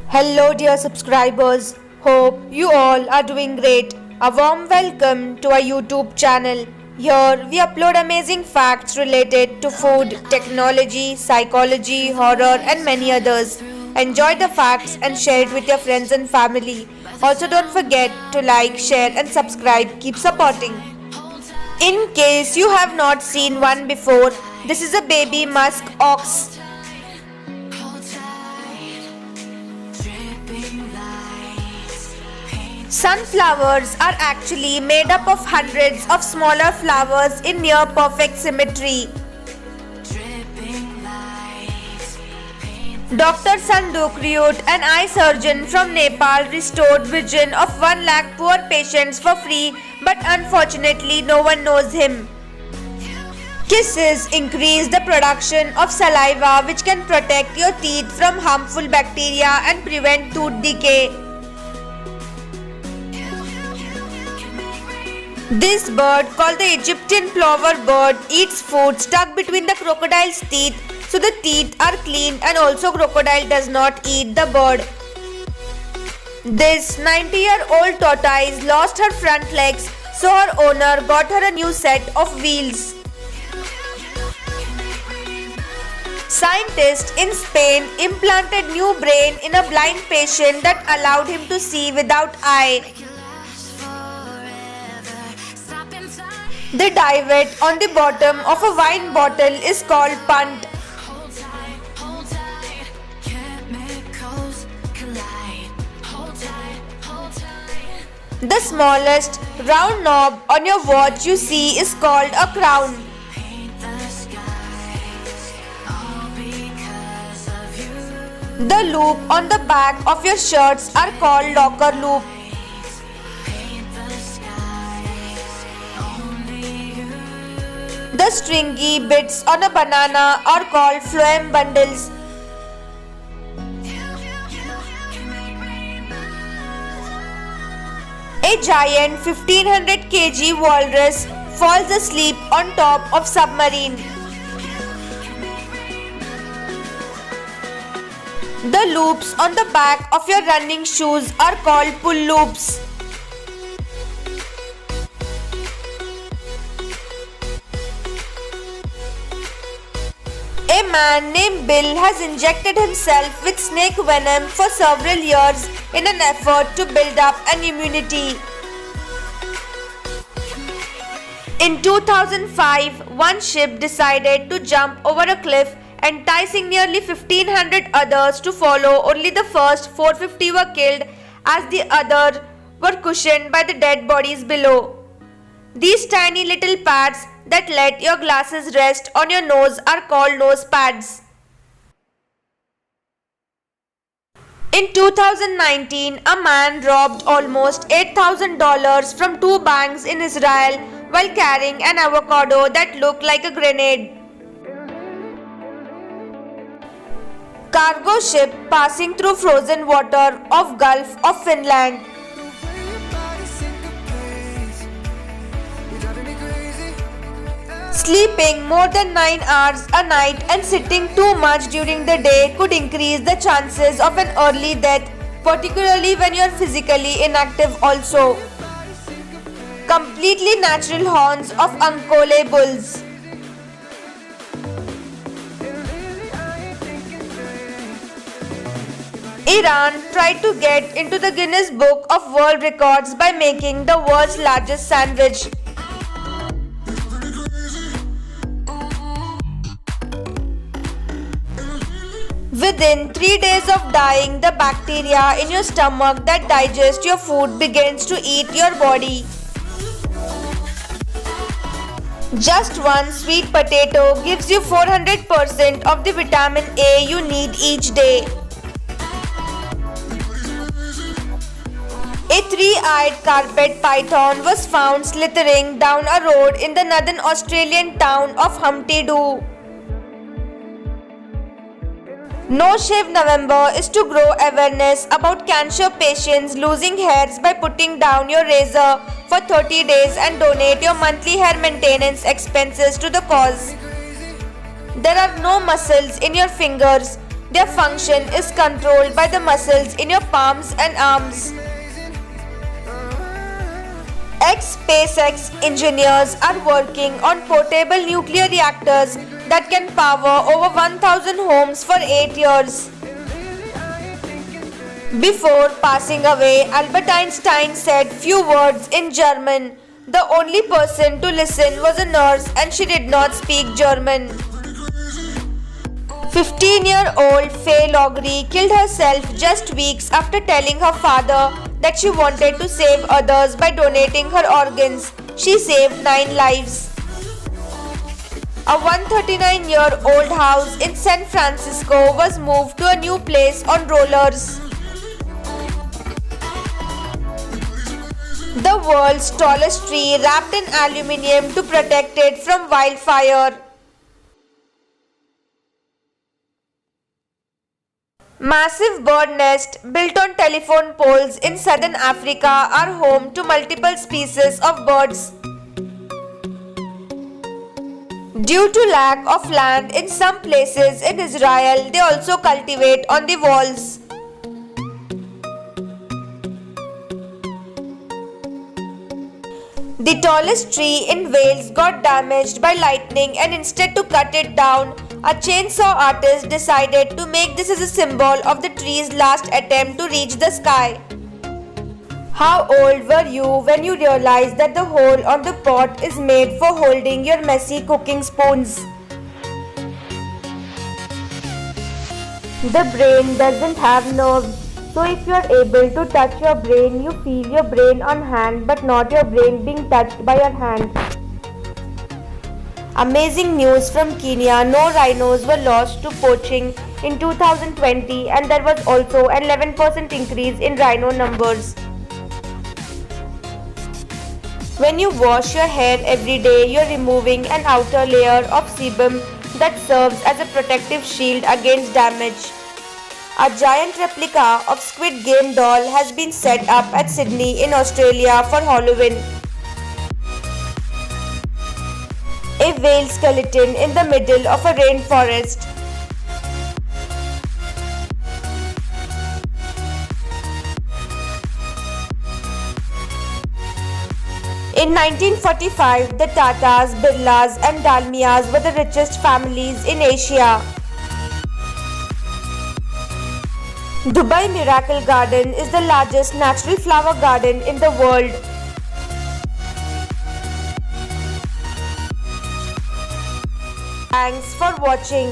Hello, dear subscribers. Hope you all are doing great. A warm welcome to our YouTube channel. Here we upload amazing facts related to food, technology, psychology, horror, and many others. Enjoy the facts and share it with your friends and family. Also, don't forget to like, share, and subscribe. Keep supporting. In case you have not seen one before, this is a baby musk ox. Sunflowers are actually made up of hundreds of smaller flowers in near perfect symmetry. Dr. Sanduk Ryut, an eye surgeon from Nepal, restored vision of 1 lakh poor patients for free, but unfortunately no one knows him. Kisses increase the production of saliva, which can protect your teeth from harmful bacteria and prevent tooth decay. This bird, called the Egyptian plover bird, eats food stuck between the crocodile's teeth, so the teeth are clean, and also crocodile does not eat the bird. This 90-year-old tortoise lost her front legs, so her owner got her a new set of wheels. Scientists in Spain implanted new brain in a blind patient that allowed him to see without eye. The divot on the bottom of a wine bottle is called punt. The smallest round knob on your watch you see is called a crown. The loop on the back of your shirts are called locker loop. The stringy bits on a banana are called phloem bundles. A giant 1500 kg walrus falls asleep on top of submarine. The loops on the back of your running shoes are called pull loops. A man named Bill has injected himself with snake venom for several years in an effort to build up an immunity. In 2005, one ship decided to jump over a cliff, enticing nearly 1,500 others to follow. Only the first 450 were killed, as the others were cushioned by the dead bodies below. These tiny little pads that let your glasses rest on your nose are called nose pads. In 2019, a man robbed almost $8,000 from 2 banks in Israel while carrying an avocado that looked like a grenade. Cargo ship passing through frozen water of Gulf of Finland. Sleeping more than 9 hours a night and sitting too much during the day could increase the chances of an early death, particularly when you are physically inactive also. Completely natural horns of Ankole bulls. Iran tried to get into the Guinness Book of World Records by making the world's largest sandwich. Within 3 days of dying, the bacteria in your stomach that digest your food begins to eat your body. Just one sweet potato gives you 400% of the vitamin A you need each day. A 3-eyed carpet python was found slithering down a road in the northern Australian town of Humpty Doo. No Shave November is to grow awareness about cancer patients losing hairs by putting down your razor for 30 days and donate your monthly hair maintenance expenses to the cause. There are no muscles in your fingers. Their function is controlled by the muscles in your palms and arms. Ex-SpaceX engineers are working on portable nuclear reactors that can power over 1,000 homes for 8 years. Before passing away, Albert Einstein said few words in German. The only person to listen was a nurse and she did not speak German. 15-year-old Faye Loggery killed herself just weeks after telling her father that she wanted to save others by donating her organs. She saved 9 lives. A 139-year-old house in San Francisco was moved to a new place on rollers. The world's tallest tree wrapped in aluminium to protect it from wildfire. Massive bird nests built on telephone poles in southern Africa are home to multiple species of birds. Due to lack of land in some places in Israel, they also cultivate on the walls. The tallest tree in Wales got damaged by lightning, and instead to cut it down, a chainsaw artist decided to make this as a symbol of the tree's last attempt to reach the sky. How old were you when you realized that the hole on the pot is made for holding your messy cooking spoons? The brain doesn't have nerves. So if you are able to touch your brain, you feel your brain on hand but not your brain being touched by your hand. Amazing news from Kenya, no rhinos were lost to poaching in 2020 and there was also an 11% increase in rhino numbers. When you wash your hair every day, you are removing an outer layer of sebum that serves as a protective shield against damage. A giant replica of Squid Game doll has been set up at Sydney in Australia for Halloween. A whale skeleton in the middle of a rainforest. In 1945, the Tatas, Birlas and Dalmias were the richest families in Asia. Dubai Miracle Garden is the largest natural flower garden in the world. Thanks for watching.